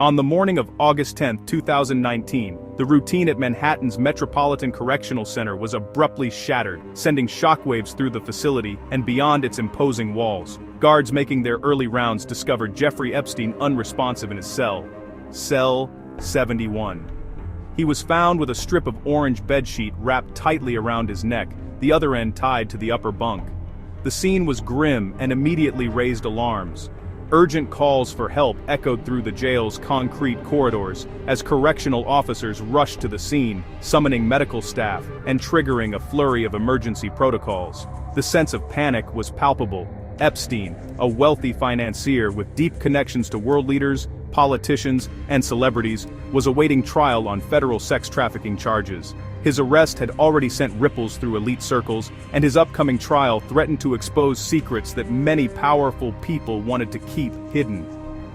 On the morning of August 10, 2019, the routine at Manhattan's Metropolitan Correctional Center was abruptly shattered, sending shockwaves through the facility and beyond its imposing walls. Guards making their early rounds discovered Jeffrey Epstein unresponsive in his cell. Cell 71. He was found with a strip of orange bedsheet wrapped tightly around his neck, the other end tied to the upper bunk. The scene was grim and immediately raised alarms. Urgent calls for help echoed through the jail's concrete corridors as correctional officers rushed to the scene, summoning medical staff and triggering a flurry of emergency protocols. The sense of panic was palpable. Epstein, a wealthy financier with deep connections to world leaders, politicians, and celebrities, was awaiting trial on federal sex trafficking charges. His arrest had already sent ripples through elite circles, and his upcoming trial threatened to expose secrets that many powerful people wanted to keep hidden.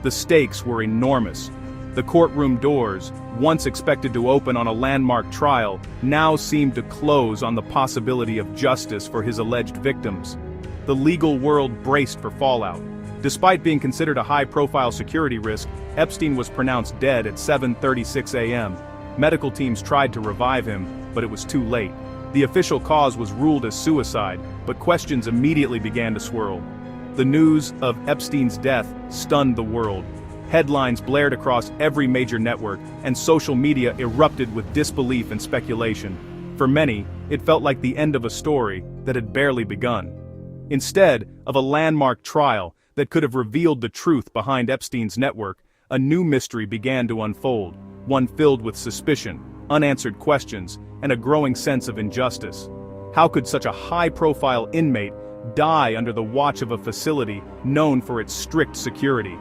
The stakes were enormous. The courtroom doors, once expected to open on a landmark trial, now seemed to close on the possibility of justice for his alleged victims. The legal world braced for fallout. Despite being considered a high-profile security risk, Epstein was pronounced dead at 7:36 a.m. Medical teams tried to revive him, but it was too late. The official cause was ruled as suicide, but questions immediately began to swirl. The news of Epstein's death stunned the world. Headlines blared across every major network, and social media erupted with disbelief and speculation. For many, it felt like the end of a story that had barely begun. Instead of a landmark trial that could have revealed the truth behind Epstein's network, a new mystery began to unfold, one filled with suspicion, unanswered questions, and a growing sense of injustice. How could such a high-profile inmate die under the watch of a facility known for its strict security?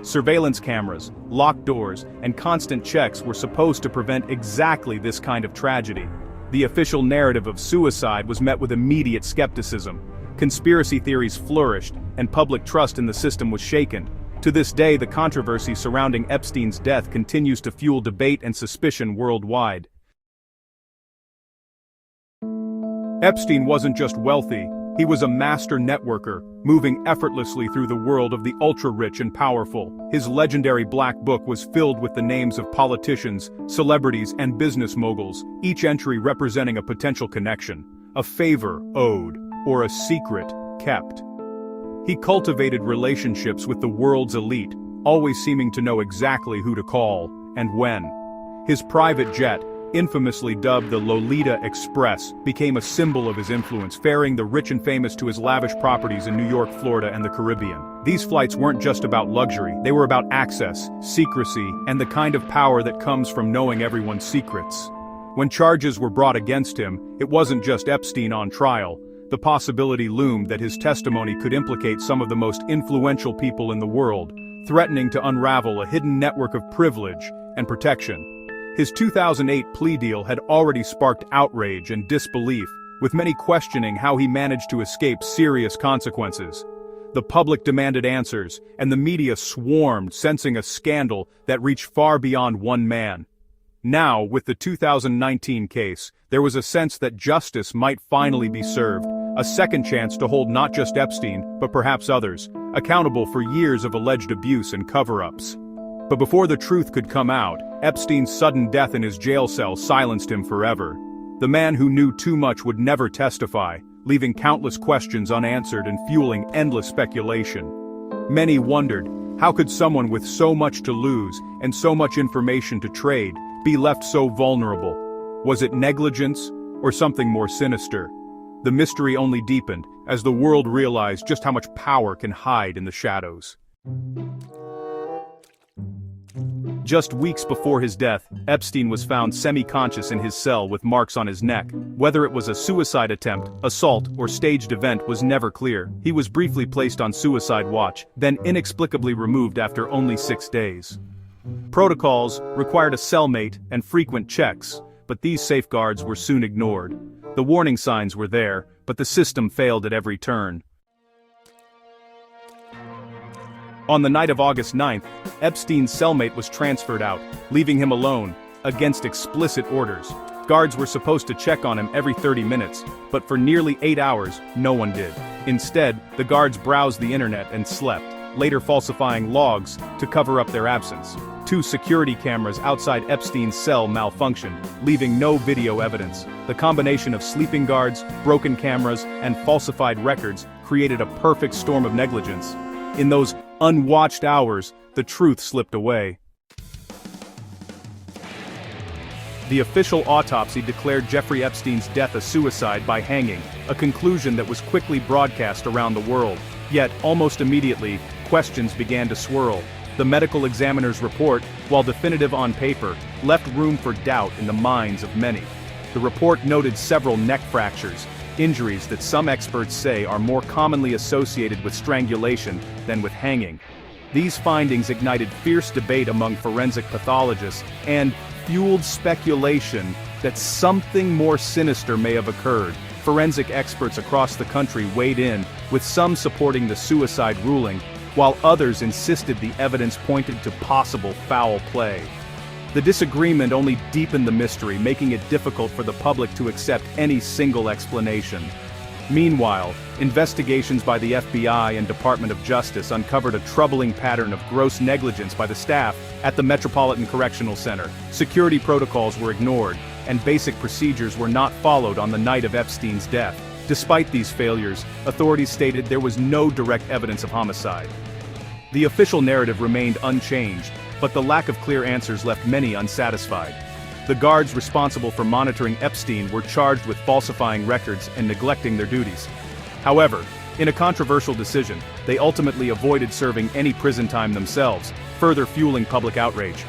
Surveillance cameras, locked doors, and constant checks were supposed to prevent exactly this kind of tragedy. The official narrative of suicide was met with immediate skepticism. Conspiracy theories flourished, and public trust in the system was shaken. To this day, the controversy surrounding Epstein's death continues to fuel debate and suspicion worldwide. Epstein wasn't just wealthy, he was a master networker, moving effortlessly through the world of the ultra-rich and powerful. His legendary black book was filled with the names of politicians, celebrities, and business moguls, each entry representing a potential connection, a favor owed, or a secret kept. He cultivated relationships with the world's elite, always seeming to know exactly who to call, and when. His private jet, infamously dubbed the Lolita Express, became a symbol of his influence, ferrying the rich and famous to his lavish properties in New York, Florida, and the Caribbean. These flights weren't just about luxury, they were about access, secrecy, and the kind of power that comes from knowing everyone's secrets. When charges were brought against him, it wasn't just Epstein on trial. The possibility loomed that his testimony could implicate some of the most influential people in the world, threatening to unravel a hidden network of privilege and protection. His 2008 plea deal had already sparked outrage and disbelief, with many questioning how he managed to escape serious consequences. The public demanded answers, and the media swarmed, sensing a scandal that reached far beyond one man. Now, with the 2019 case, there was a sense that justice might finally be served, a second chance to hold not just Epstein, but perhaps others, accountable for years of alleged abuse and cover-ups. But before the truth could come out, Epstein's sudden death in his jail cell silenced him forever. The man who knew too much would never testify, leaving countless questions unanswered and fueling endless speculation. Many wondered, how could someone with so much to lose and so much information to trade be left so vulnerable? Was it negligence or something more sinister? The mystery only deepened as the world realized just how much power can hide in the shadows. Just weeks before his death, Epstein was found semi-conscious in his cell with marks on his neck. Whether it was a suicide attempt, assault, or staged event was never clear. He was briefly placed on suicide watch, then inexplicably removed after only 6 days. Protocols required a cellmate and frequent checks, but these safeguards were soon ignored. The warning signs were there, but the system failed at every turn. On the night of August 9th, Epstein's cellmate was transferred out, leaving him alone, against explicit orders. Guards were supposed to check on him every 30 minutes, but for nearly 8 hours, no one did. Instead, the guards browsed the internet and slept. later falsifying logs to cover up their absence. 2 security cameras outside Epstein's cell malfunctioned, leaving no video evidence. The combination of sleeping guards, broken cameras, and falsified records created a perfect storm of negligence. In those unwatched hours, the truth slipped away. The official autopsy declared Jeffrey Epstein's death a suicide by hanging, a conclusion that was quickly broadcast around the world. Yet, almost immediately, questions began to swirl. The medical examiner's report, while definitive on paper, left room for doubt in the minds of many. The report noted several neck fractures, injuries that some experts say are more commonly associated with strangulation than with hanging. These findings ignited fierce debate among forensic pathologists and fueled speculation that something more sinister may have occurred. Forensic experts across the country weighed in, with some supporting the suicide ruling, while others insisted the evidence pointed to possible foul play. The disagreement only deepened the mystery, making it difficult for the public to accept any single explanation. Meanwhile, investigations by the FBI and Department of Justice uncovered a troubling pattern of gross negligence by the staff at the Metropolitan Correctional Center. Security protocols were ignored, and basic procedures were not followed on the night of Epstein's death. Despite these failures, authorities stated there was no direct evidence of homicide. The official narrative remained unchanged, but the lack of clear answers left many unsatisfied. The guards responsible for monitoring Epstein were charged with falsifying records and neglecting their duties. However, in a controversial decision, they ultimately avoided serving any prison time themselves, further fueling public outrage.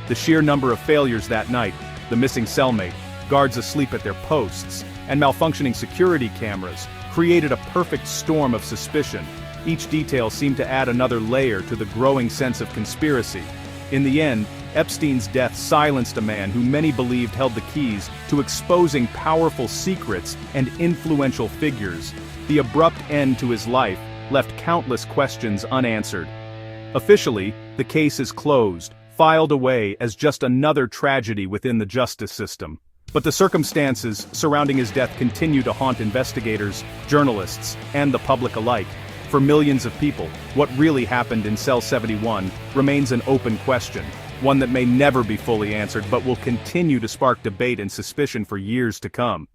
The sheer number of failures that night, the missing cellmate, guards asleep at their posts, and malfunctioning security cameras, created a perfect storm of suspicion. Each detail seemed to add another layer to the growing sense of conspiracy. In the end, Epstein's death silenced a man who many believed held the keys to exposing powerful secrets and influential figures. The abrupt end to his life left countless questions unanswered. Officially, the case is closed, filed away as just another tragedy within the justice system. But the circumstances surrounding his death continue to haunt investigators, journalists, and the public alike. For millions of people, what really happened in Cell 71 remains an open question, one that may never be fully answered but will continue to spark debate and suspicion for years to come.